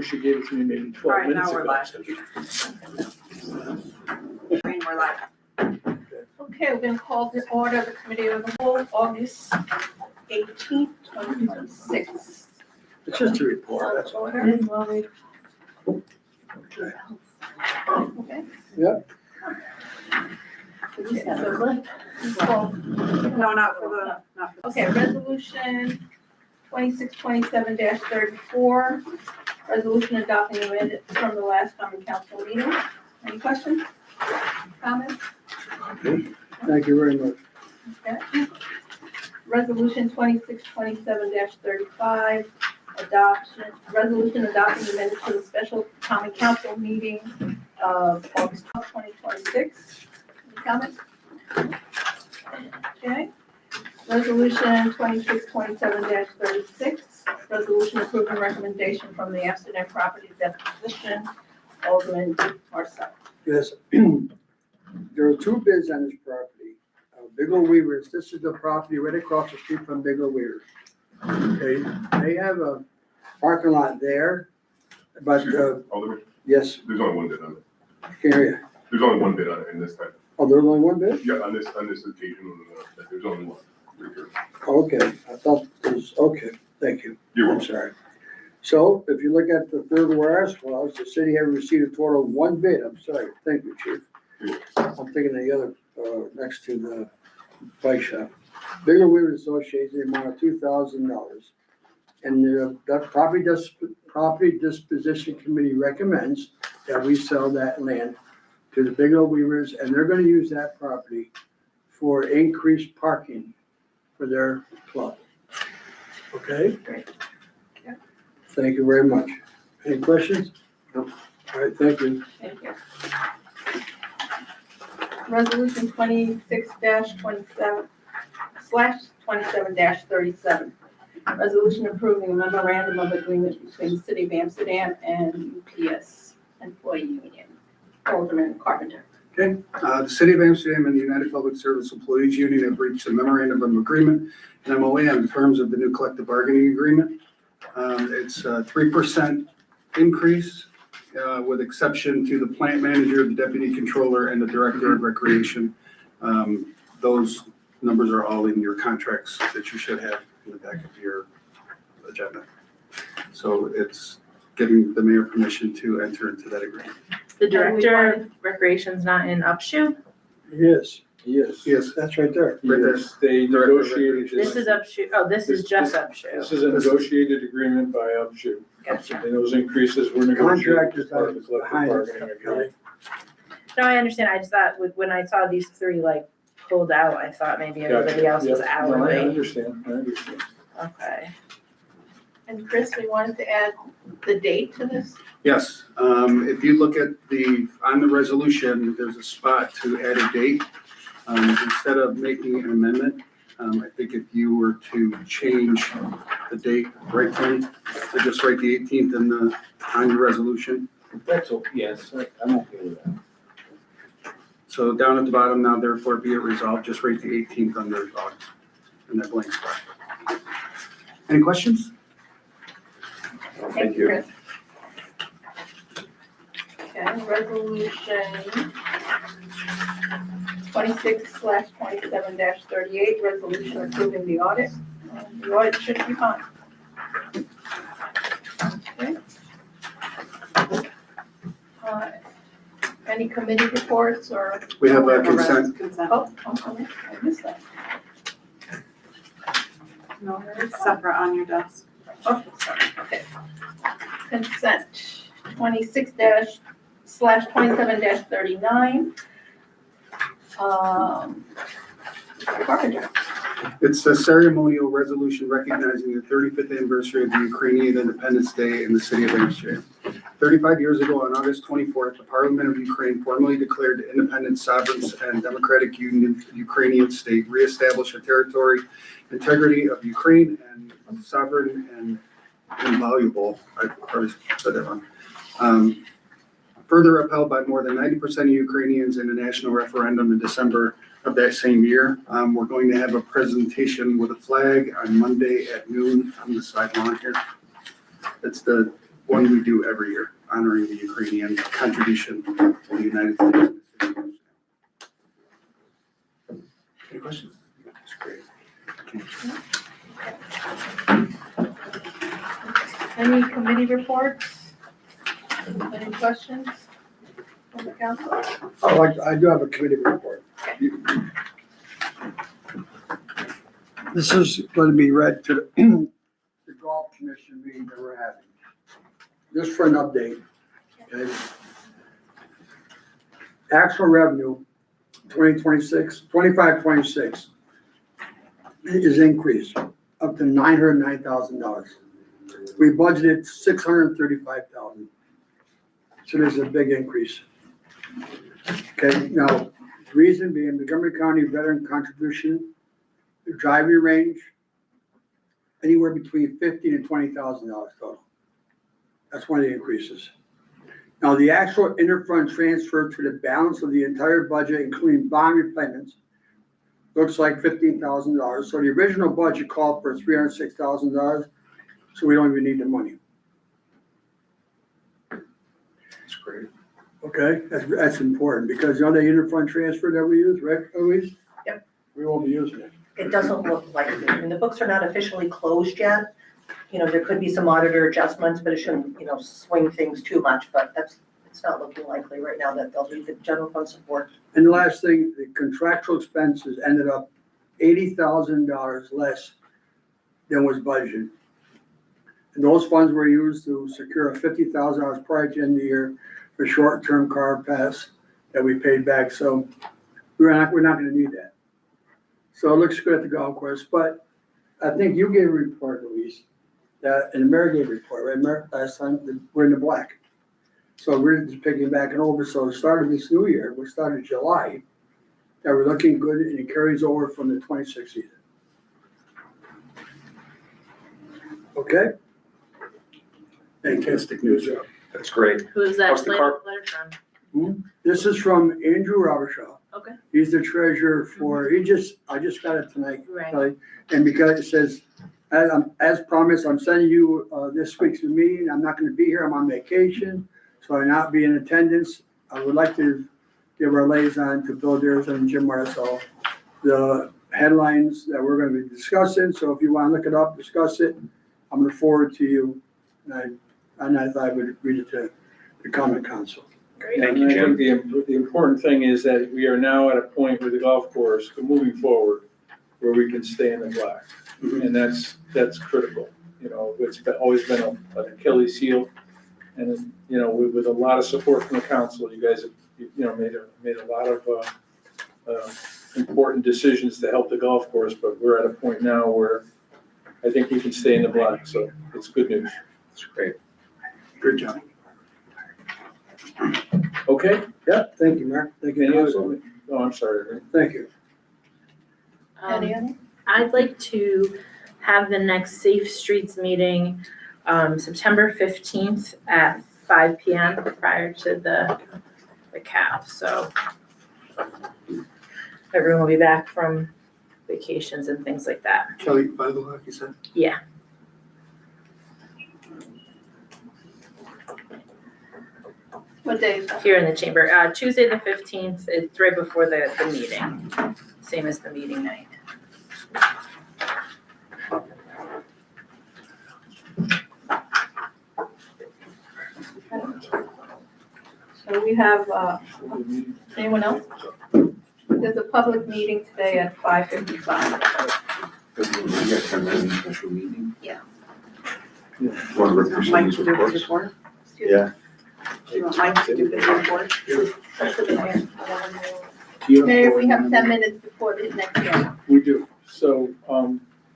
wish you gave it to me maybe 12 Alright, minutes now we're ago. live. Green, we're live. Okay, we're gonna call the order of the committee of the whole, August 18th, 2026. It's just a report, that's all. Order. Okay. Okay. Yep. Okay, so well, No, not for the. okay, resolution 2627-34, resolution adopting the minutes from the last common council meeting. Any questions? Comments? Thank you very much. Okay. Resolution 2627-35, resolution adopting the minutes for the special common council meeting of August 12, 2026. Any comments? Okay. Resolution 2627-36, resolution approving recommendation from the Amsterdam Property Deposition, Alderman Marcel. Yes, there are two bids on this property. Bigelow Weavers, this is the property right across the street from Bigelow Weavers. Okay, they have a parking lot there, but, Alderman, yes, there's only one bid on it. can hear you. There's only one bid on it in this time. Oh, there's only one bid? Yeah, on this occasion, there's only one. Okay, I thought it was, okay, thank you. You're I'm welcome. sorry. So if you look at the third whereas clause, the city has received a total of one bid. I'm sorry. Thank you, chief. I'm thinking of the other, next to the bike shop. Bigelow Weavers Association, the amount of $2,000. And the property disposition committee recommends that we sell that land to the Bigelow Weavers, and they're gonna use that property for increased parking for their club. Okay? Great. Yeah. Thank you very much. Any questions? No. All right, thank you. Thank you. Resolution 26-27/27-37. Resolution approving a memorandum of agreement between the City of Amsterdam and UPS Employee Union. Alderman Carpenter. Okay, the City of Amsterdam and the United Public Service Employees Union have reached a memorandum of agreement, an MOA, on the terms of the new collective bargaining agreement. It's a 3% increase, with exception to the plant manager, the deputy controller, and the director of recreation. Those numbers are all in your contracts that you should have in the back of your agenda. So it's giving the mayor permission to enter into that agreement. The director of recreation's not in Upshoe? Yes, Yes. Yes, that's right there. Yes, they negotiated This is Upshoe, oh, this is just Upshoe. This is a negotiated agreement by Upshoe. Gotcha. And those increases were negotiated Contract as is part of the collective behind bargaining it, agreement. No, I understand, I just thought when I saw these three like pulled out, I thought maybe everybody else was Yep. No, I hourly. understand. Okay. And Chris, we wanted to add the date to this. yes. If you look at on the resolution, there's a spot to add a date. Instead of making an amendment, I think if you were to change the date, right, Tony? So just write the 18th on your resolution. That's, yes, I'm okay with that. So down at the bottom now, therefore be it resolved, just write the 18th under August in that blank spot. Any questions? Thank you, Chris. Okay, resolution 26/27-38, resolution approving the audit. The audit should be fine. Okay. Any committee reports or? We have a consent. Oh, okay, I missed that. No, it's separate on your desk. Oh, sorry, okay. Consent, 26/27-39. Carpenter. It's a ceremonial resolution recognizing the 35th anniversary of the Ukrainian Independence Day in the city of Amsterdam. 35 years ago, on August 24th, the Parliament of Ukraine formally declared the independent, sovereign, and democratic Ukrainian state, reestablished the territory integrity of Ukraine and sovereign and invaluable. I probably said that wrong. Further upheld by more than 90% of Ukrainians in a national referendum in December of that same year. We're going to have a presentation with a flag on Monday at noon on the side lawn here. It's the one we do every year, honoring the Ukrainian contribution to the United States. and the city of Amsterdam. Any questions? That's great. Any committee reports? Any questions from the council? I do have a committee report. This is going to be read to the golf commission meeting that we're having. Just for an update. Okay? Actual revenue, 25-26 is increased up to $909,000. We budgeted $635,000. So there's a big increase. Okay, now, the reason being Montgomery County veteran contribution, the driving range, anywhere between $15,000 and $20,000 total. That's one of the increases. Now, the actual interfund transfer to the balance of the entire budget, including bond repayments, looks like $15,000. So the original budget called for $306,000, so we don't even need the money. That's great. Okay, that's important, because the interfund transfer that we use, right, Louise? Yep. We won't be using it. It doesn't look like it. I mean, the books are not officially closed yet. You know, there could be some auditor adjustments, but it shouldn't, swing things too much, but it's not looking likely right now that they'll need the general fund support. And the last thing, the contractual expenses ended up $80,000 less than was budgeted. And those funds were used to secure $50,000 prior to the end of the year for short-term car pass that we paid back. So we're not gonna need that. So it looks good at the golf course, but I think you gave a report, Louise, and the mayor gave a report, right, Mayor, last time, that we're in the black. So we're just picking back and over. So the start of this new year, we started July, that we're looking good, and it carries over from the 26th season. Okay? Fantastic news. That's great. Who is that How's the car- letter from? This is from Andrew Robershaw. Okay. He's the treasurer for, I just got it tonight. Right. Kelly. And because it says, as promised, I'm sending you this week's meeting. I'm not gonna be here, I'm on vacation, so I'll not be in attendance. I would like to give our liaison to Bill Dearson and Jim Marcel the headlines that we're gonna be discussing. So if you wanna look it up, discuss it, I'm gonna forward to you. And I thought I would read it to the common council. Thank you, Jim. The important thing is that we are now at a point with the golf course, moving forward, where we can stay in the black. And that's critical. It's always been an Achilles heel. And, with a lot of support from the council, you guys have, made a lot of important decisions to help the golf course, but we're at a point now where I think we can stay in the black, so it's good news. It's great. Good job. Okay? Yeah, thank you, Mayor. Thank you, Any council. other? Oh, I'm sorry. Thank you. Any other? I'd like to have the next Safe Streets meeting, September 15th at 5 PM prior to the CAF, so everyone will be back from vacations and things like that. Kelly, 5 o'clock, you said? Yeah. What day is that? Here in the chamber, Tuesday the 15th, it's right before the meeting, same as the meeting night. So we have, anyone else? There's a public meeting today at 5:55. Special meeting. Yeah. Want to represent Mike these to do his reports? report? Yeah. Do you want Mike to do his report? Mayor, we have 10 minutes before the next meeting. We do. So,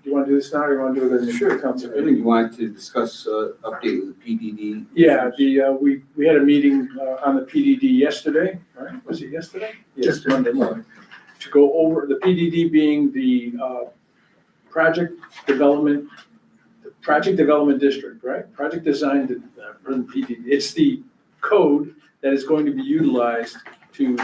you want to do this now, or you want to do it in the council? I think you wanted to discuss, update with the PDD. Yeah, we had a meeting on the PDD yesterday, right? Was it yesterday? Yes, Monday morning. To go over, the PDD being the Project Development District, right? Project Design PDD. It's the code that is going to be utilized to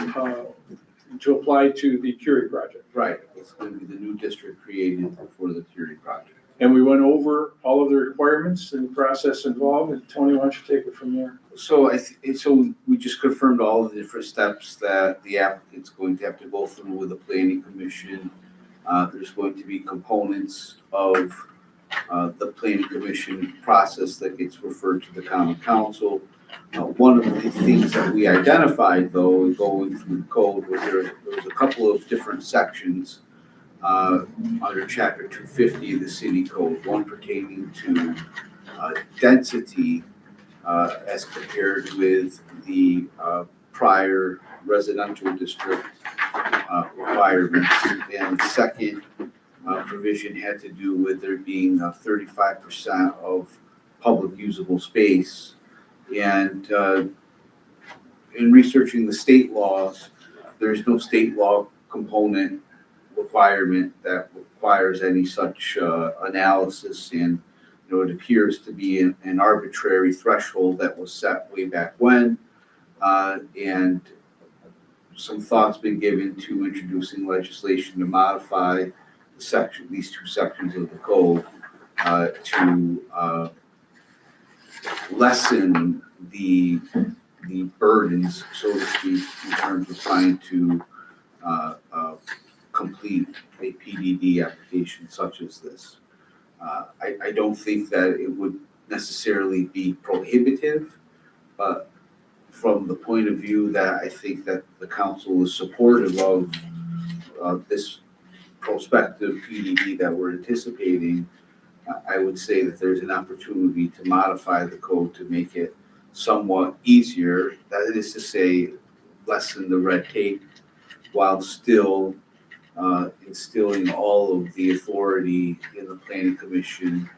apply to the Curie project. Right, it's going to be the new district created for the Curie project. And we went over all of the requirements and the process involved, and Tony, why don't you take it from there? So so we just confirmed all of the different steps that the applicant's going to have to go through with the planning commission. There's going to be components of the planning commission process that gets referred to the common council. One of the things that we identified, though, going through the code, was there was a couple of different sections under chapter 250 of the city code, one pertaining to density as compared with the prior residential district requirements. And the second provision had to do with there being 35% of public usable space. And in researching the state laws, there's no state law component requirement that requires any such analysis. And it appears to be an arbitrary threshold that was set way back when. And some thought's been given to introducing legislation to modify these two sections of the code to lessen the burdens, so to speak, in terms of trying to complete a PDD application such as this. I don't think that it would necessarily be prohibitive, but from the point of view that I think that the council is supportive of this prospective PDD that we're anticipating, I would say that there's an opportunity to modify the code to make it somewhat easier. That is to say, lessen the red tape while still instilling all of the authority in the planning commission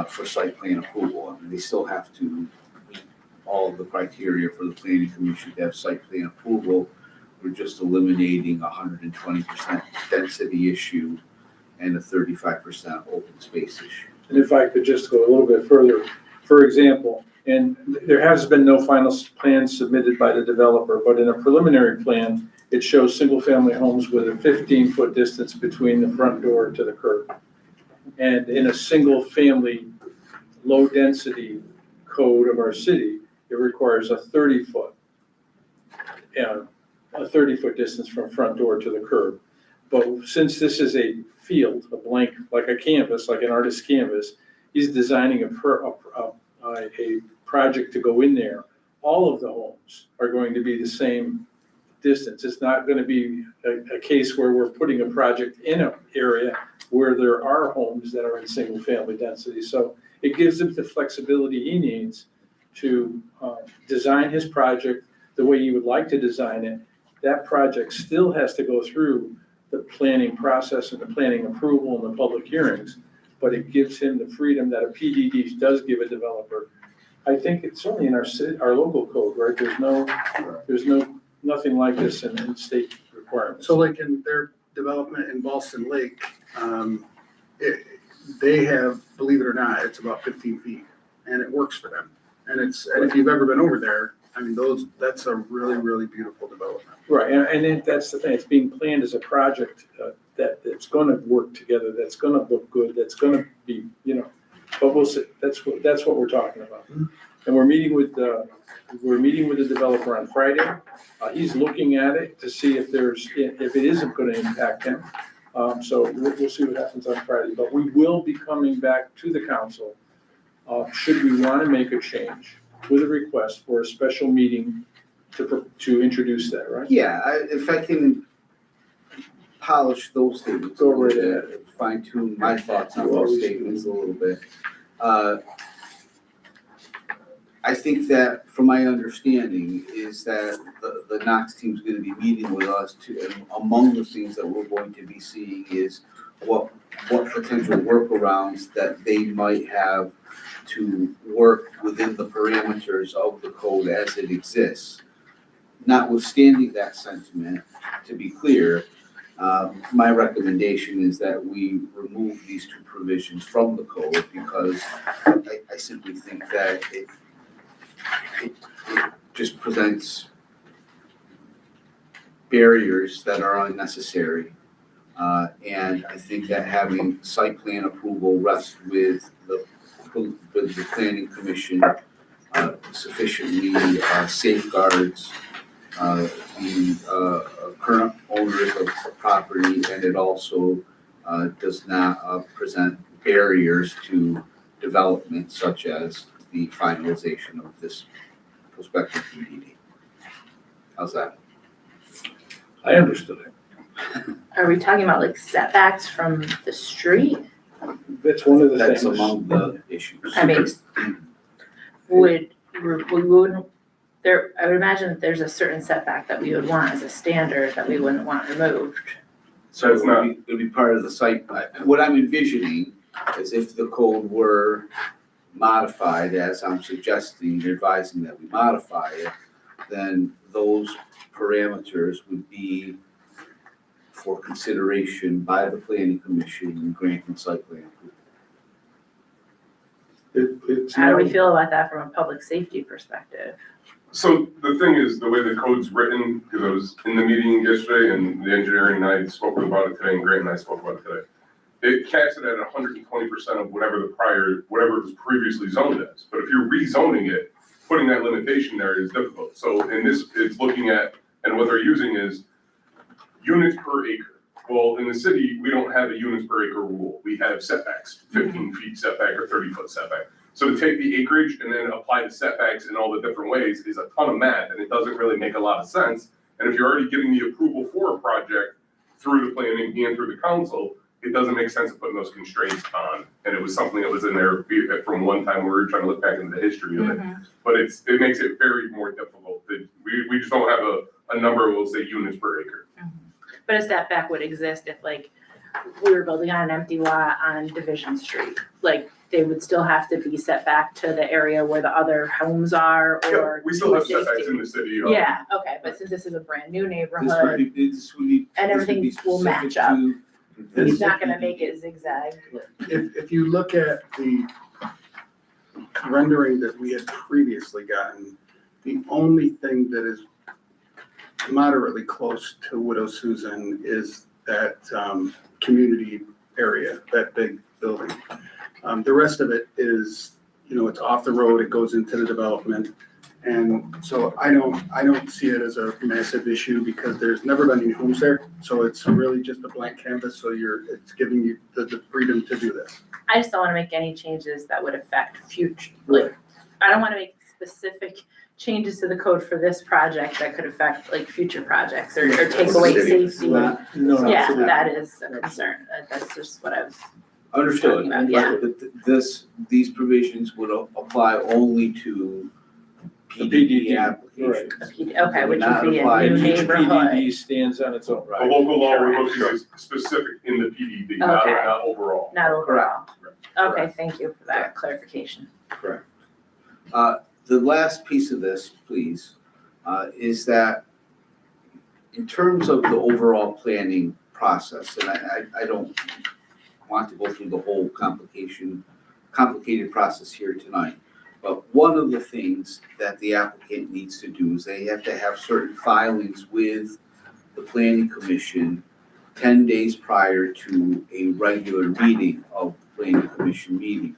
for site plan approval. I mean, they still have to meet all of the criteria for the planning commission to have site plan approval. We're just eliminating 120% density issue and a 35% open space issue. And if I could just go a little bit further, for example, and there has been no final plan submitted by the developer, but in a preliminary plan, it shows single-family homes with a 15-foot distance between the front door to the curb. And in a single-family, low-density code of our city, it requires a 30-foot distance from front door to the curb. But since this is a field, a blank, like a canvas, like an artist's canvas, he's designing a project to go in there. All of the homes are going to be the same distance. It's not going to be a case where we're putting a project in an area where there are homes that are in single family density. So it gives him the flexibility he needs to design his project the way he would like to design it. That project still has to go through the planning process and the planning approval and the public hearings, but it gives him the freedom that a PDD does give a developer. I think it's only in our local code, right? There's nothing like this in state requirements. So like in their development in Ballston Lake, they have, believe it or not, it's about 15 feet and it works for them. And if you've ever been over there, I mean, that's a really, really beautiful development. Right, and that's the thing, it's being planned as a project that's gonna work together, that's gonna look good, that's gonna be, but we'll see, that's what we're talking about. And we're meeting with the developer on Friday. He's looking at it to see if it isn't gonna impact him. So we'll see what happens on Friday, but we will be coming back to the council should we wanna make a change with a request for a special meeting to introduce that, right? Yeah, if I can polish those statements a Go little right bit, ahead. fine tune my thoughts on those statements a little bit. I think that, from my understanding, is that the Knox team's gonna be meeting with us and among the things that we're going to be seeing is what potential workarounds that they might have to work within the parameters of the code as it exists. Notwithstanding that sentiment, to be clear, my recommendation is that we remove these two provisions from the code because I simply think that it just presents barriers that are unnecessary And I think that having site plan approval rest with the planning commission sufficiently safeguards the current owners of the property, and it also does not present barriers to development such as the finalization of this prospective PDD. How's that? I understood it. Are we talking about like setbacks from the street? That's one of the That's things. among the issues. I mean, would, there, I would imagine that there's a certain setback that we would want as a standard that we wouldn't want removed. So it'd be part of the site, what I'm envisioning is if the code were modified, as I'm suggesting, advising that we modify it, then those parameters would be for consideration by the planning commission in granting site plan approval. It's How do we not- feel about that from a public safety perspective? So the thing is, the way the code's written, because I was in the meeting yesterday and the engineering and I spoke about it today and Grant and I spoke about it today. It caps it at 120% of whatever it was previously zoned as. But if you're rezoning it, putting that limitation there is difficult. So in this, it's looking at, and what they're using is units per acre. Well, in the city, we don't have a units per acre rule. We have setbacks, 15 feet setback or 30-foot setback. So to take the acreage and then apply the setbacks in all the different ways is a ton of math, and it doesn't really make a lot of sense. And if you're already getting the approval for a project through the planning and through the council, it doesn't make sense of putting those constraints on. And it was something that was in there from one time where we were trying to look back into the history of it. But it makes it very more difficult. We just don't have a number, we'll say units per acre. But a setback would exist if like we were building on an empty lot on Division Street. Like they would still have to be set back to the area where the other homes are Yeah, or. we still have to a setbacks safety- in the city. Yeah, okay, but since this is a brand new This neighborhood, would be, this would be. And this would everything be will match specific up. to he's this. not gonna make it zigzag. If you look at the rendering that we had previously gotten, the only thing that is moderately close to Widow Susan is that community area, that big building. The rest of it is, it's off the road, it goes into the development. And so I don't see it as a massive issue because there's never been any homes there. So it's really just a blank canvas, so it's giving you the freedom to do this. I just don't wanna make any changes that would affect future, like, I don't wanna make specific changes to the code for this project that could affect like future projects or take away safety. No, Yeah, absolutely. that is a concern. That's just what I was. Understood, Talking about, yeah. but these provisions would apply only to The PDD PDD, applications. Okay, which would be a Not new And each neighborhood. PDD stands on its own. The local law we're looking at is specific in the PDD, not Okay. overall. Not overall. Okay, Correct. thank you for that clarification. Correct. The last piece of this, please, is that in terms of the overall planning process, and I don't want to go through the whole complicated process here tonight, but one of the things that the applicant needs to do is they have to have certain filings with the planning commission 10 days prior to a regular meeting of the planning commission meeting.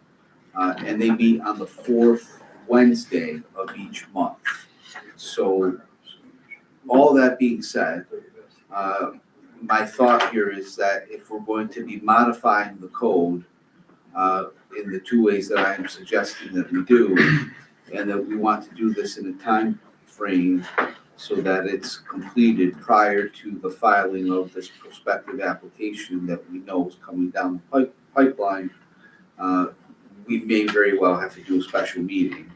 And they meet on the fourth Wednesday of each month. So all that being said, my thought here is that if we're going to be modifying the code in the two ways that I am suggesting that we do, and that we want to do this in a time frame so that it's completed prior to the filing of this prospective application that we know is coming down the pipeline, we may very well have to do a special meeting.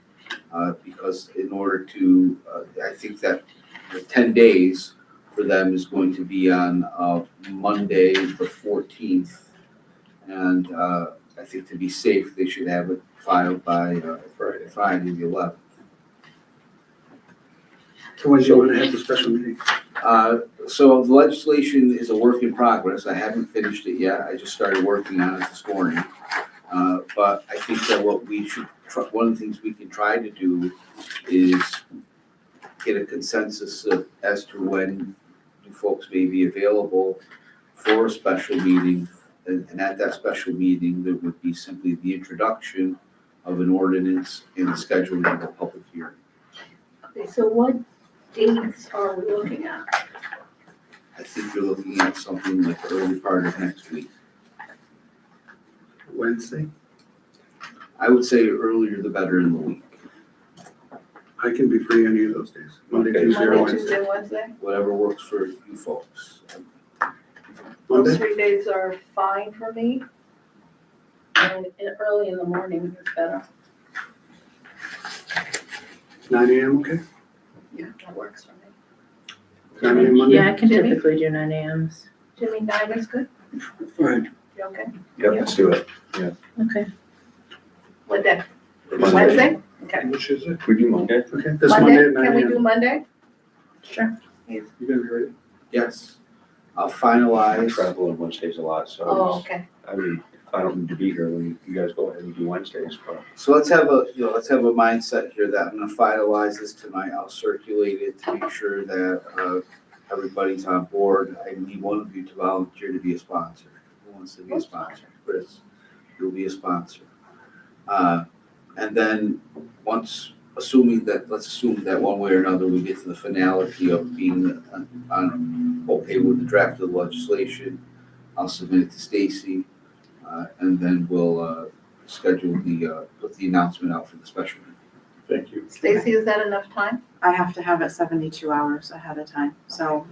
Because in order to, I think that the 10 days for them is going to be on Monday, the 14th. And I think to be safe, they should have it filed by Friday, the 11th. So when do you want to have the special meeting? So the legislation is a work in progress. I haven't finished it yet. I just started working on it this morning. But I think that what we should, one of the things we can try to do is get a consensus as to when you folks may be available for a special meeting. And at that special meeting, there would be simply the introduction of an ordinance and the scheduling of a public hearing. Okay, so what dates are we looking at? I think you're looking at something like the early part of next week. Wednesday? I would say earlier the better in the week, I can be free any of those days, Monday, Tuesday, or Monday, Wednesday. Tuesday, Wednesday? whatever works for you folks. Those Monday? 3 days are fine for me. And early in the morning is better. 9 AM, okay? Yeah, that works for me. 9 AM Monday? Yeah, I can Jimmy? typically do 9 AMs. Jimmy, 9 is good? Fine. You okay? Yep, let's do it. Okay. What day? Monday. Wednesday? Okay. Which is it? We do Monday. Okay, this Monday at 9 Can we do AM. Monday? Sure. You gonna be ready? Yes, I'll I finalize. travel on Wednesdays a lot, so Oh, okay. I mean, if I don't need to be here, then you guys go ahead and do Wednesdays, but. So let's have a mindset here that I'm gonna finalize this tonight. I'll circulate it to make sure that, everybody's on board. I need one of you to volunteer to be a sponsor. Who wants to be a sponsor? Chris, you'll be a sponsor. And then let's assume that one way or another, we get to the finality of being okay with the draft of the legislation. I'll submit it to Stacy, and then we'll, put the announcement out for the special meeting. Thank you. Stacy, is that enough time? I have to have it 72 hours ahead of time, so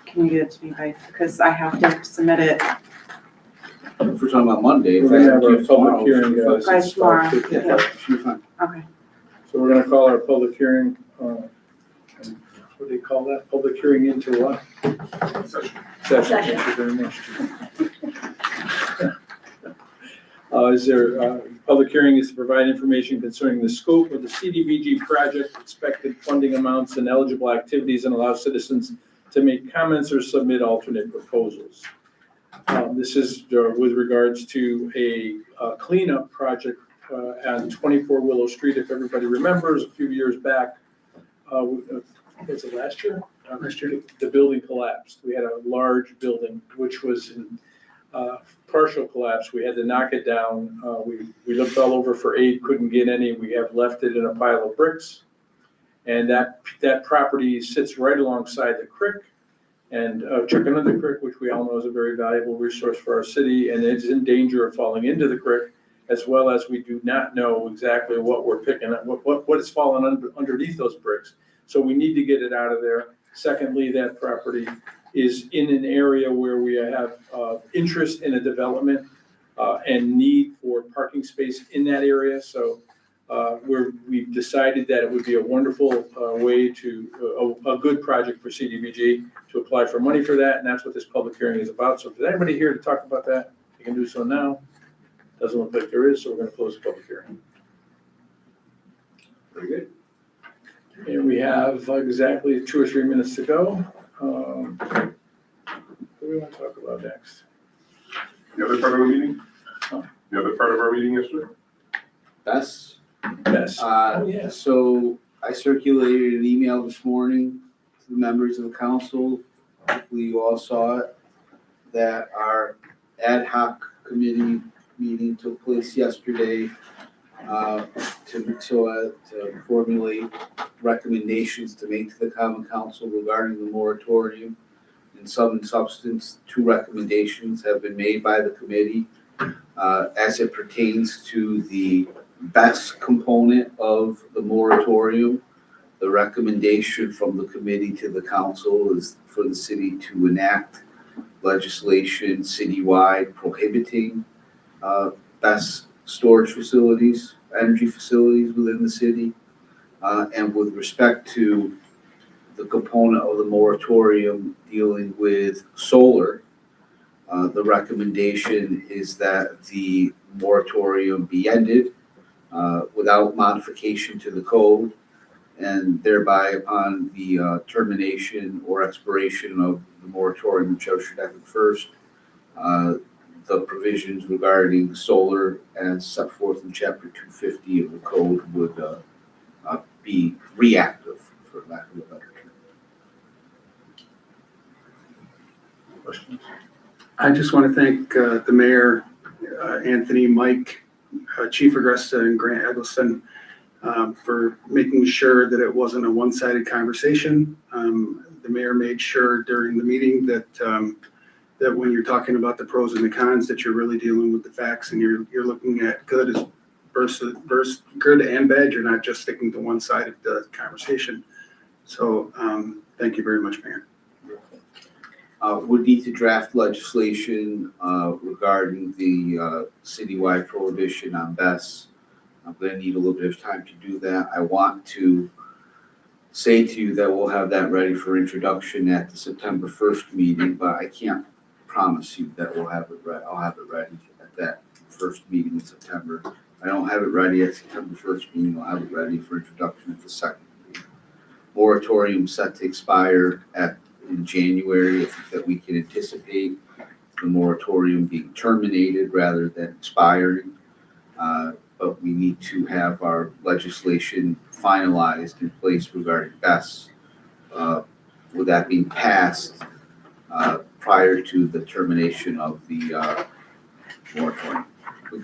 can you get it to me by, because I have to submit it If we're talking about Monday, if We're I gonna have have to our public hearing, tomorrow, guys. by It's tomorrow. 5:50. yeah, should be fine. Okay. So we're gonna call our public hearing, what do they call that? Public hearing into what? Session. Session, thank you very much. Is there, public hearing is to provide information concerning the scope of the CDBG project, expected funding amounts and eligible activities, and allow citizens to make comments or submit alternate proposals. This is with regards to a cleanup project on 24 Willow Street. If everybody remembers, a few years back, was it last year? Last year. The building collapsed. We had a large building, which was in partial collapse. We had to knock it down. We looked all over for aid, couldn't get any. We have left it in a pile of bricks. And that property sits right alongside the creek and Chuckanunda Creek, which we all know is a very valuable resource for our city, and it's in danger of falling into the creek, as well as we do not know exactly what we're picking up, what is falling underneath those bricks. So we need to get it out of there. Secondly, that property is in an area where we have interest in a development and need for parking space in that area. So we've decided that it would be a wonderful way to, a good project for CDBG to apply for money for that, and that's what this public hearing is about. So if there's anybody here to talk about that, you can do so now. Doesn't look like there is, so we're gonna close the public hearing. Very good. And we have exactly 2 or 3 minutes to go. What do we want to talk about next? The other part of the meeting? The other part of our meeting yesterday? Bess? Yes. Yes. So I circulated an email this morning to the members of the council. Hopefully you all saw it, that our ad hoc committee meeting took place yesterday to formulate recommendations to make to the common council regarding the moratorium. In sum and substance, 2 recommendations have been made by the committee as it pertains to the best component of the moratorium. The recommendation from the committee to the council is for the city to enact legislation citywide prohibiting best storage facilities, energy facilities within the city. And with respect to the component of the moratorium dealing with solar, the recommendation is that the moratorium be ended without modification to the code, and thereby upon the termination or expiration of the moratorium, which should happen first, the provisions regarding solar as set forth in chapter 250 of the code would be reactive, for lack of a better term. Questions? I just want to thank the mayor, Anthony, Mike, Chief Agresta, and Grant Eggleston for making sure that it wasn't a one-sided conversation. The mayor made sure during the meeting that that when you're talking about the pros and the cons, that you're really dealing with the facts and you're looking at good versus good and bad. You're not just sticking to one side of the conversation. So thank you very much, Mayor. We need to draft legislation regarding the citywide prohibition on vests. I'm gonna need a little bit of time to do that. I want to say to you that we'll have that ready for introduction at the September 1st meeting, but I can't promise you that we'll have it ready. I'll have it ready at that first meeting in September. If I don't have it ready at September 1st meeting, I'll have it ready for introduction at the second meeting. Moratorium set to expire in January. I think that we can anticipate the moratorium being terminated rather than expiring. But we need to have our legislation finalized in place regarding vests. With that being passed prior to the termination of the moratorium,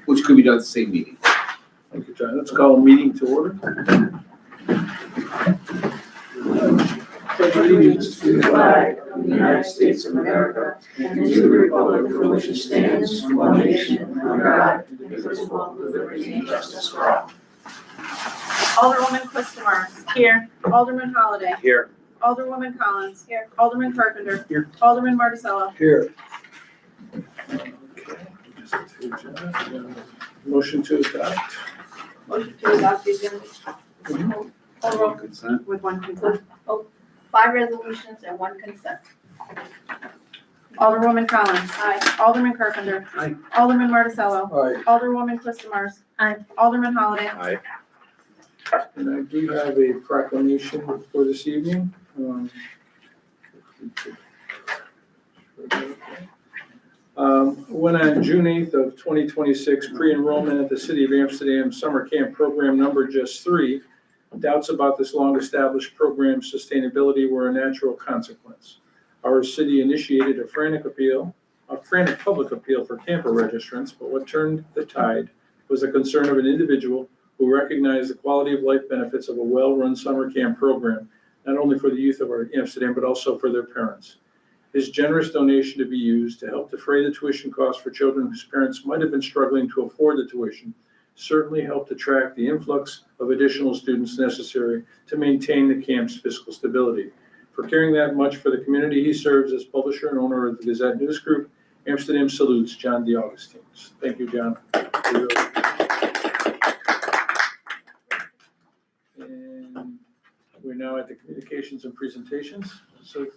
which could be done at the same meeting. Thank you, John. Let's call a meeting to order. Pledge allegiance to the flag of the United States of America and to the republic for which it stands, one nation, under God, indivisible, with liberty and justice for all. Alderwoman Quistamars. Here. Alderman Holliday. Here. Alderwoman Collins. Here. Alderman Carpenter. Here. Alderman Marticello. Here, Motion to adopt. Motion to adopt the agenda. Call roll. Consent. With one consent. 5 resolutions and 1 consent. Alderwoman Collins. Aye. Alderman Carpenter. Aye. Alderman Marticello. all right, Alderwoman Quistamars. Aye. Alderman Holliday. Aye. And I do have a proclamation for this evening. When on June 8th of 2026, pre-enrollment at the City of Amsterdam Summer Camp Program number just 3, doubts about this long-established program's sustainability were a natural consequence. Our city initiated a frantic public appeal for camper registrants, but what turned the tide was the concern of an individual who recognized the quality of life benefits of a well-run summer camp program, not only for the youth of Amsterdam, but also for their parents. His generous donation to be used to help defray the tuition costs for children whose parents might have been struggling to afford the tuition certainly helped attract the influx of additional students necessary to maintain the camp's fiscal stability. For caring that much for the community he serves as publisher and owner of the Gazette News Group, Amsterdam salutes John DeAugustines. Thank you, John. And we're now at the communications and presentations. So,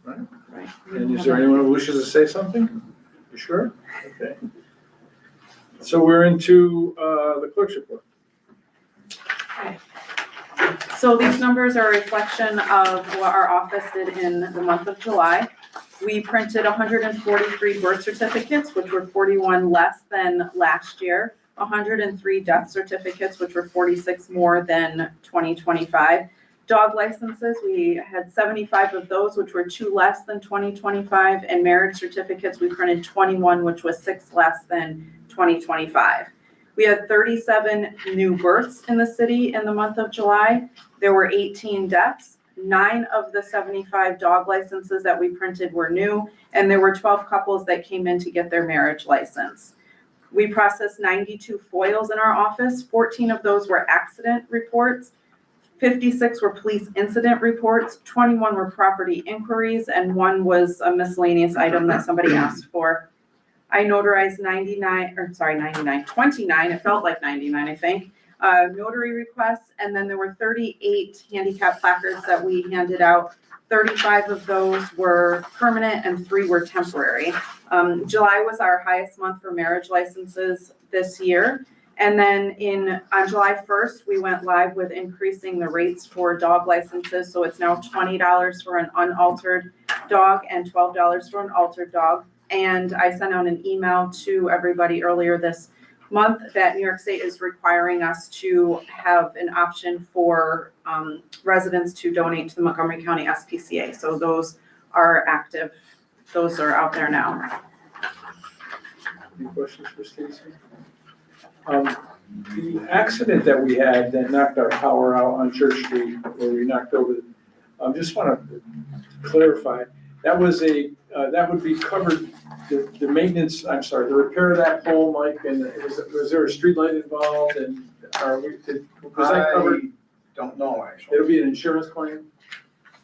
right? Right. And is there anyone who wishes to say something? You sure? Okay. So we're into the clerk's report. So these numbers are a reflection of what our office did in the month of July. We printed 143 birth certificates, which were 41 less than last year, 103 death certificates, which were 46 more than 2025. Dog licenses, we had 75 of those, which were 2 less than 2025, and marriage certificates, we printed 21, which was 6 less than 2025. We had 37 new births in the city in the month of July. There were 18 deaths. 9 of the 75 dog licenses that we printed were new, and there were 12 couples that came in to get their marriage license. We processed 92 FOILs in our office. 14 of those were accident reports. 56 were police incident reports. 21 were property inquiries, and 1 was a miscellaneous item that somebody asked for. I notarized 29, it felt like 99, I think, notary requests, and then there were 38 handicap placards that we handed out. 35 of those were permanent and 3 were temporary. July was our highest month for marriage licenses this year. And then on July 1st, we went live with increasing the rates for dog licenses. So it's now $20 for an unaltered dog and $12 for an altered dog. And I sent out an email to everybody earlier this month that New York State is requiring us to have an option for residents to donate to the Montgomery County SPCA. So those are active. Those are out there now. Any questions for Stacy? The accident that we had that knocked our power out on Church Street, where we knocked over, just want to clarify, that was that would be covered, the maintenance, I'm sorry, the repair of that pole, Mike, and was there a street light involved, and was that covered? I don't know, actually. It'll be an insurance claim?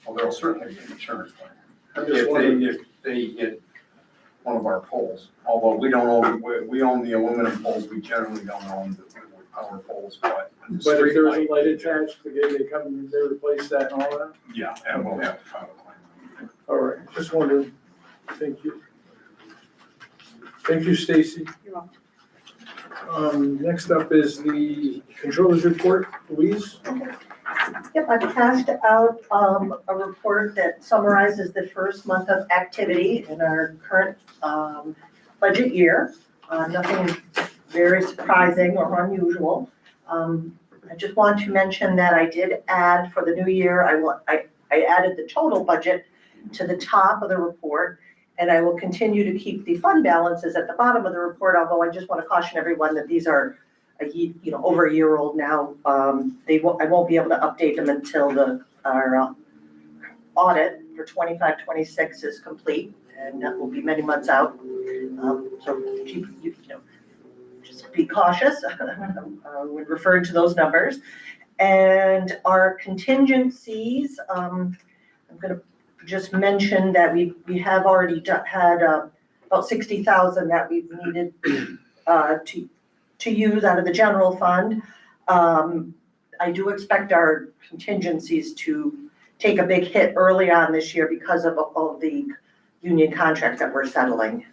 Well, there'll certainly be an insurance claim. I'm just wondering. If they hit one of our poles, although we don't own, we own the aluminum poles, we generally don't own the power poles, but. when the But if street there was a light- light attached, they come, they replace that and all that? Yeah, and we'll have to file a claim. All right, just wondering. Thank you. Thank you, Stacy. You're welcome. Next up is the controller's report. Louise? Yep, I passed out a report that summarizes the first month of activity in our current budget year. Nothing very surprising or unusual. I just want to mention that I did add for the new year, I added the total budget to the top of the report, and I will continue to keep the fund balances at the bottom of the report, although I just want to caution everyone that these are over a year old now. I won't be able to update them until our audit for 25-26 is complete, and that will be many months out. So keep, just be cautious when referring to those numbers. And our contingencies, I'm gonna just mention that we have already had about 60,000 that we've needed to use out of the general fund. I do expect our contingencies to take a big hit early on this year because of the union contract that we're settling.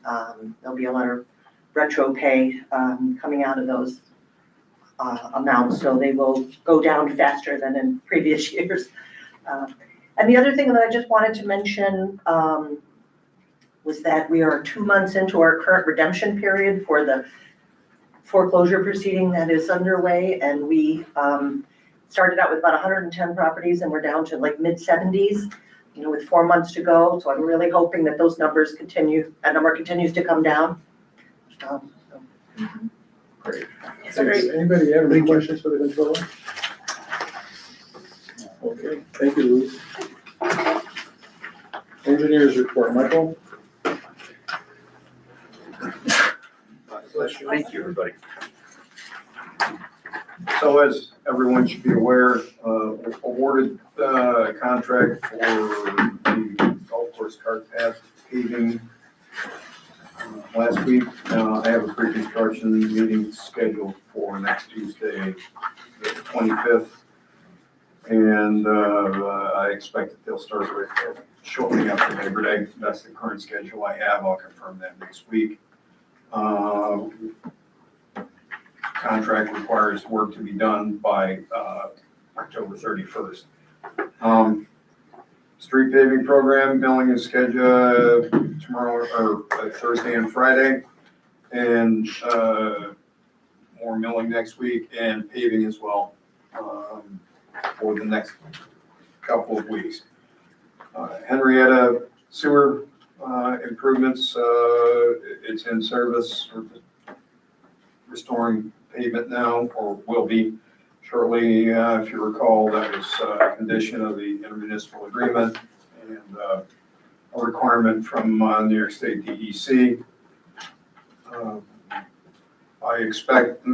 There'll be a lot of retro pay coming out of those amounts, so they will go down faster than in previous years. And the other thing that I just wanted to mention was that we are 2 months into our current redemption period for the foreclosure proceeding that is underway, and we started out with about 110 properties and we're down to like mid-70s, with 4 months to go. So I'm really hoping that those numbers continue, that number continues to come down. Great. Thanks. Anybody have any questions for the controller? Okay, thank you, Louise. Engineers report, Michael? Thank you, everybody. So as everyone should be aware, awarded contract for the golf course cart path paving last week. I have a pre-construction meeting scheduled for next Tuesday, the 25th. And I expect that they'll start shortly after Labor Day. That's the current schedule I have. I'll confirm that next week. Contract requires work to be done by October 31st. Street paving program, milling is scheduled tomorrow or Thursday and Friday, and more milling next week and paving as well for the next couple of weeks. Henrietta sewer improvements, it's in service. We're restoring pavement now, or will be shortly. If you recall, that was a condition of the intermunicipal agreement and a requirement from New York State DEC. I expect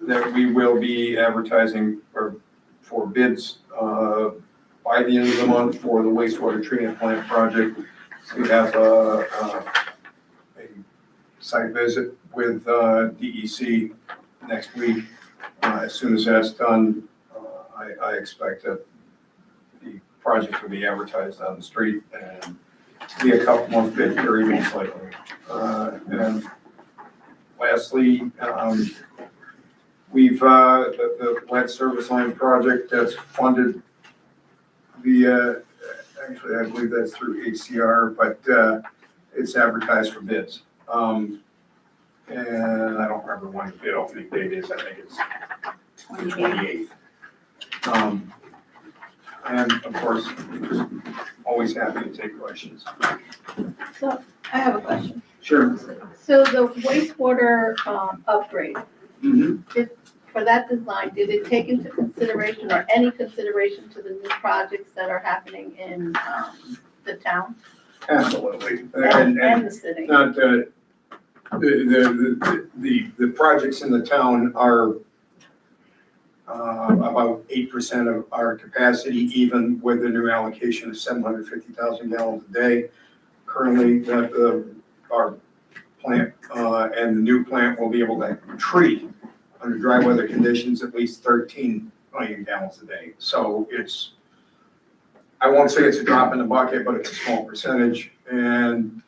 that we will be advertising for bids by the end of the month for the wastewater treatment plant project. We have a site visit with DEC next week. As soon as that's done, I expect that the project will be advertised on the street and be a couple month bid period most likely. And lastly, we've the lead service line project that's funded via, actually I believe that's through HCR, but it's advertised for bids. And I don't remember when the bid opening date is. I think it's the 28th. And of course, always happy to take questions. So I have a question. Sure. So the wastewater upgrade, Mhm. for that design, did it take into consideration or any consideration to the new projects that are happening in the town Absolutely. and the city? Not, the projects in the town are about 8% of our capacity, even with the new allocation of 750,000 gallons a day. Currently, our plant and the new plant will be able to treat, under dry weather conditions, at least 13 million gallons a day. So it's, I won't say it's a drop in the bucket, but it's a small percentage. And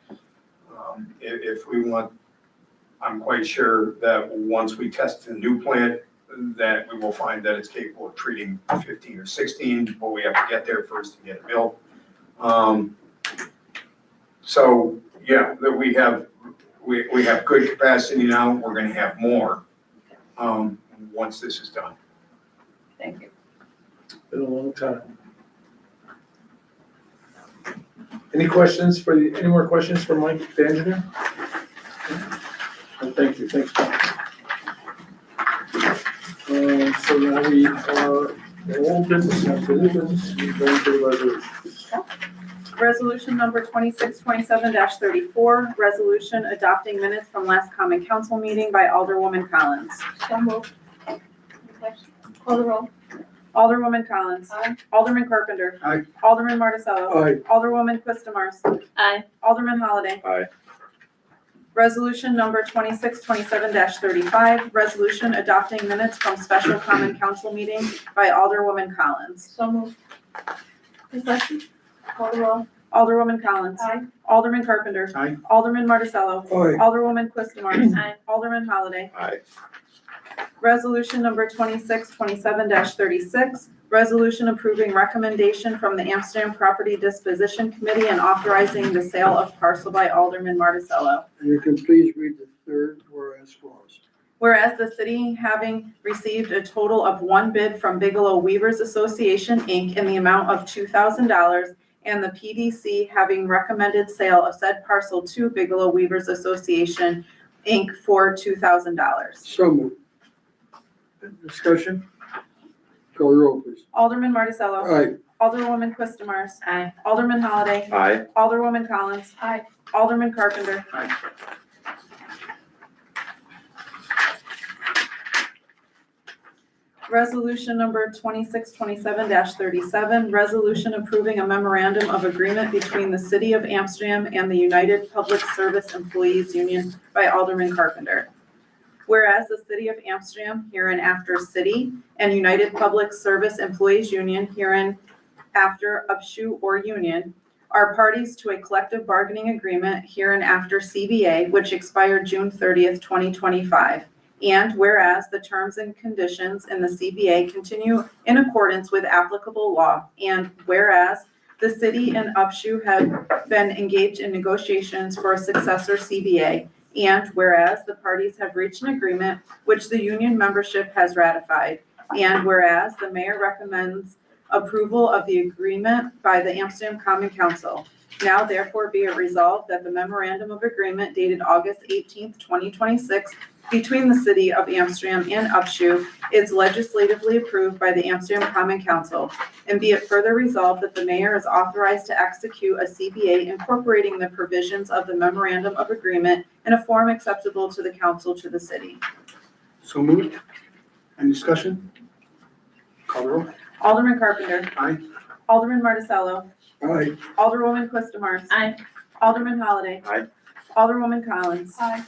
if we want, I'm quite sure that once we test the new plant, that we will find that it's capable of treating 15 or 16, but we have to get there first to get it built. So yeah, that we have good capacity now. We're going to have more once this is done. Thank you. Been a long time. Any more questions for Mike, the engineer? Well, thank you, thanks, Tom. So now we are, the old business, now to new business, we go into the resolutions. Resolution number 2627-34, resolution adopting minutes from last common council meeting by Alderwoman Collins. So moved. Any questions? Call the roll. Alderwoman Collins. Aye. Alderman Carpenter. Aye. Alderman Marticello. Aye. Alderwoman Quistamars. Aye. Alderman Holliday. Aye. Resolution number 2627-35, resolution adopting minutes from special common council meeting by Alderwoman Collins. So moved. Any questions? Call the roll. Alderwoman Collins. Aye. Alderman Carpenter. Aye. Alderman Marticello. Aye. Alderwoman Quistamars. Aye. Alderman Holliday. Aye. Resolution number 2627-36, resolution approving recommendation from the Amsterdam Property Disposition Committee and authorizing the sale of parcel by Alderman Marticello. And you can please read the third whereas clause. Whereas the city having received a total of one bid from Bigelow Weavers Association, Inc. in the amount of $2,000, and the PDC having recommended sale of said parcel to Bigelow Weavers Association, Inc. for $2,000. So moved. Discussion? Call the roll, please. Alderman Marticello. Aye. Alderwoman Quistamars. Aye. Alderman Holliday. Aye. Alderwoman Collins. Aye. Alderman Carpenter. Aye. Resolution number 2627-37, resolution approving a memorandum of agreement between the City of Amsterdam and the United Public Service Employees Union by Alderman Carpenter. Whereas the City of Amsterdam, hereinafter City, and United Public Service Employees Union, hereinafter Upshur or Union, are parties to a collective bargaining agreement, hereinafter CBA, which expired June 30th, 2025. And whereas the terms and conditions in the CBA continue in accordance with applicable law, and whereas the city and Upshur have been engaged in negotiations for a successor CBA, and whereas the parties have reached an agreement which the union membership has ratified, and whereas the mayor recommends approval of the agreement by the Amsterdam Common Council. Now therefore be it resolved that the memorandum of agreement dated August 18th, 2026 between the City of Amsterdam and Upshur is legislatively approved by the Amsterdam Common Council. And be it further resolved that the mayor is authorized to execute a CBA incorporating the provisions of the memorandum of agreement in a form acceptable to the council to the city. So moved. Any discussion? Call the roll. Alderman Carpenter. Aye. Alderman Marticello. Aye. Alderwoman Quistamars. Aye. Alderman Holliday. Aye. Alderwoman Collins. Aye.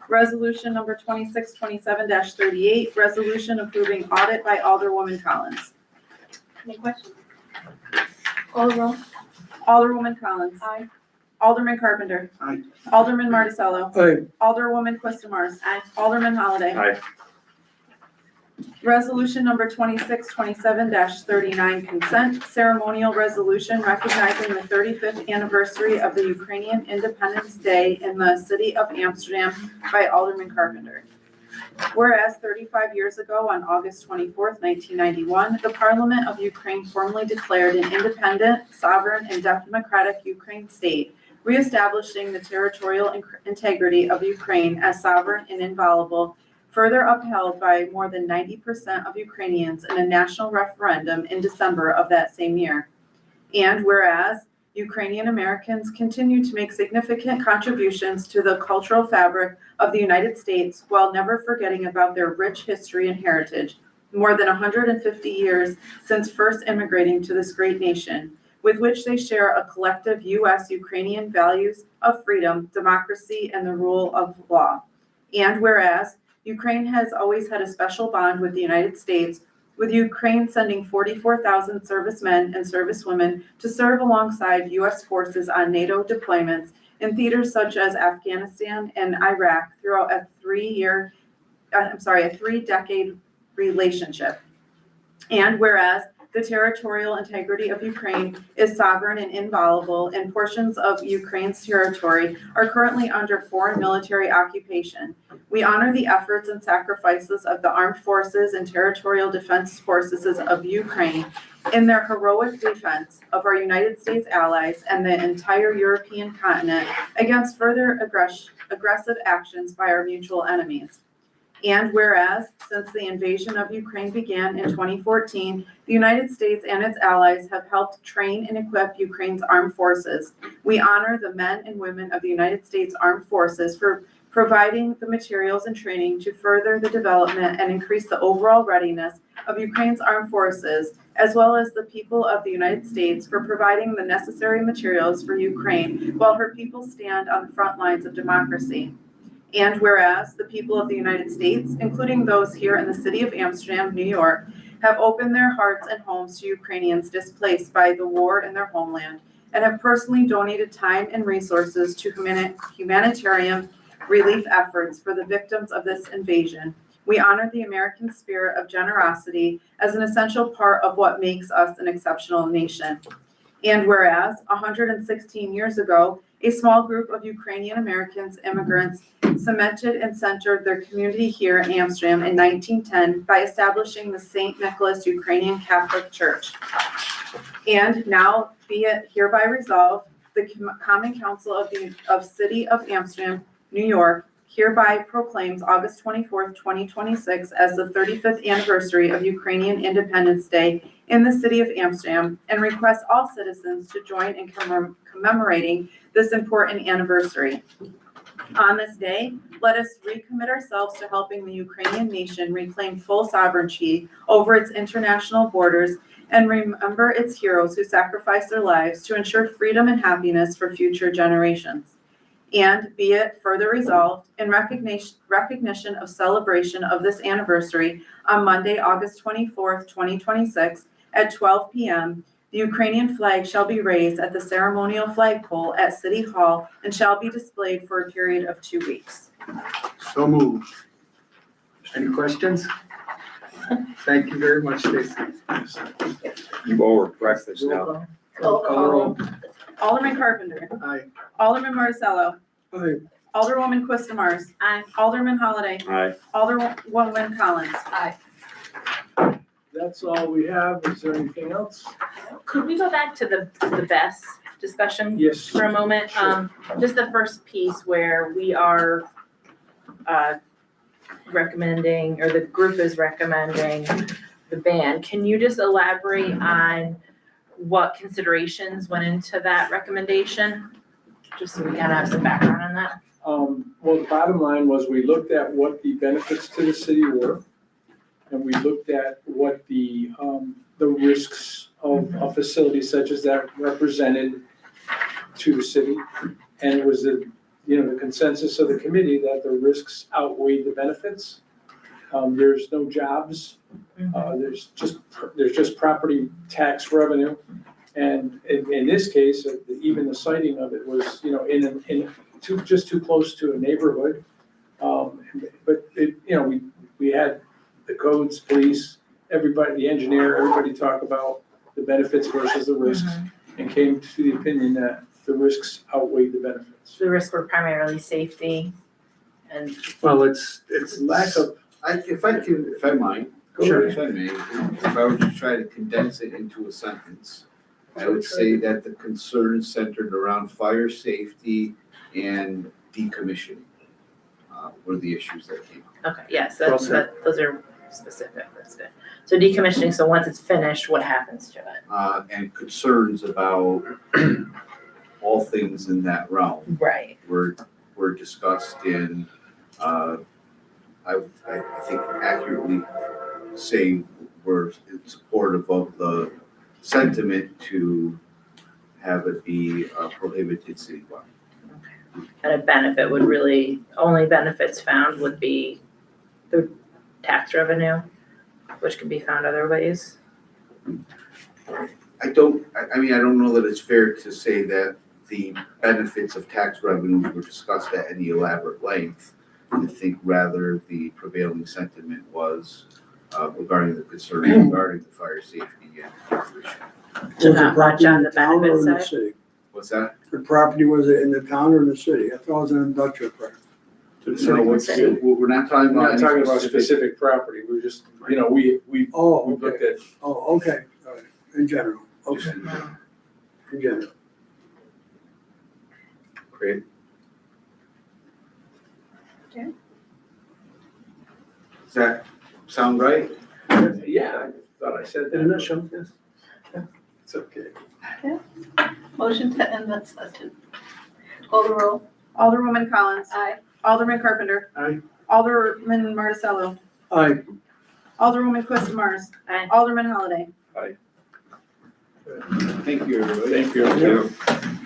Resolution number 2627-38, resolution approving audit by Alderwoman Collins. Any questions? Call the roll. Alderwoman Collins. Aye. Alderman Carpenter. Aye. Alderman Marticello. Aye. Alderwoman Quistamars. Aye. Alderman Holliday. Aye. Resolution number 2627-39, consent ceremonial resolution recognizing the 35th anniversary of the Ukrainian Independence Day in the City of Amsterdam by Alderman Carpenter. Whereas 35 years ago, on August 24th, 1991, the Parliament of Ukraine formally declared an independent, sovereign, and democratic Ukraine state, reestablishing the territorial integrity of Ukraine as sovereign and inviolable, further upheld by more than 90% of Ukrainians in a national referendum in December of that same year. And whereas Ukrainian Americans continue to make significant contributions to the cultural fabric of the United States while never forgetting about their rich history and heritage, more than 150 years since first immigrating to this great nation, with which they share a collective U.S.-Ukrainian values of freedom, democracy, and the rule of law. And whereas Ukraine has always had a special bond with the United States, with Ukraine sending 44,000 servicemen and servicewomen to serve alongside U.S. forces on NATO deployments in theaters such as Afghanistan and Iraq throughout a three-decade relationship. And whereas the territorial integrity of Ukraine is sovereign and inviolable, and portions of Ukraine's territory are currently under foreign military occupation, we honor the efforts and sacrifices of the armed forces and territorial defense forces of Ukraine in their heroic defense of our United States allies and the entire European continent against further aggressive actions by our mutual enemies. And whereas, since the invasion of Ukraine began in 2014, the United States and its allies have helped train and equip Ukraine's armed forces, we honor the men and women of the United States Armed Forces for providing the materials and training to further the development and increase the overall readiness of Ukraine's armed forces, as well as the people of the United States for providing the necessary materials for Ukraine while her people stand on the front lines of democracy. And whereas the people of the United States, including those here in the city of Amsterdam, New York, have opened their hearts and homes to Ukrainians displaced by the war in their homeland, and have personally donated time and resources to humanitarian relief efforts for the victims of this invasion, we honor the American spirit of generosity as an essential part of what makes us an exceptional nation. And whereas 116 years ago, a small group of Ukrainian Americans immigrants cemented and centered their community here in Amsterdam in 1910 by establishing the St. Nicholas Ukrainian Catholic Church. And now be it hereby resolved, the Common Council of City of Amsterdam, New York, hereby proclaims August 24th, 2026 as the 35th anniversary of Ukrainian Independence Day in the city of Amsterdam, and requests all citizens to join in commemorating this important anniversary. On this day, let us recommit ourselves to helping the Ukrainian nation reclaim full sovereignty over its international borders and remember its heroes who sacrificed their lives to ensure freedom and happiness for future generations. And be it further resolved, in recognition of celebration of this anniversary, on Monday, August 24th, 2026, at 12 p.m., the Ukrainian flag shall be raised at the ceremonial flagpole at City Hall and shall be displayed for a period of 2 weeks. So moved. Any questions? Thank you very much, Stacy. You go over breakfast now. Alderman Carpenter. Aye. Alderman Marticello. Aye. Alderwoman Quistamars. Aye. Alderman Holliday. Aye. Alderwoman Collins. Aye. That's all we have. Is there anything else? Could we go back to the BES discussion Yes. for a moment? Sure. Just the first piece where we are recommending, or the group is recommending the ban. Can you just elaborate on what considerations went into that recommendation? Just so we kind of have some background on that. Well, the bottom line was we looked at what the benefits to the city were, and we looked at what the risks of a facility such as that represented to the city. And it was the consensus of the committee that the risks outweighed the benefits. There's no jobs. There's just property tax revenue. And in this case, even the siting of it was, just too close to a neighborhood. But we had the codes, police, everybody, the engineer, everybody talk about the benefits versus the risks, and came to the opinion that the risks outweighed the benefits. The risks were primarily safety and Well, it's Lack of If I might, Sure. if I may, if I were to try to condense it into a sentence, I would say that the concerns centered around fire safety and decommissioning were the issues that came up. Okay, yes, Well those are specific, that's good. So decommissioning, so once it's finished, what happens to it? And concerns about all things in that realm Right. were discussed in, I think accurately say we're supportive of the sentiment to have it be prohibited citywide. And a benefit would really, only benefits found would be the tax revenue, which can be found other ways. I mean, I don't know that it's fair to say that the benefits of tax revenues were discussed at any elaborate length. I think rather the prevailing sentiment was regarding the concerns regarding the fire safety and decommissioning. So Was the not much property on in the town or benefit in the side? city? What's that? The property, was it in the town or in the city? I thought it was an industrial park. To the No, city. we're not talking We're about. not any talking about specific property, we're just, you know, we Oh, looked okay. at, Oh, okay, all right, in general, Just okay, in general. in general. Great. Okay. Does that sound right? yeah, I thought I said that. In a nutshell, yes. It's okay. Motion to end that session. Call the roll. Alderwoman Collins. Aye. Alderman Carpenter. Aye. Alderman Marticello. Aye. Alderwoman Quist Mars. Aye. Alderman Holliday. Thank you, everybody. Thank you.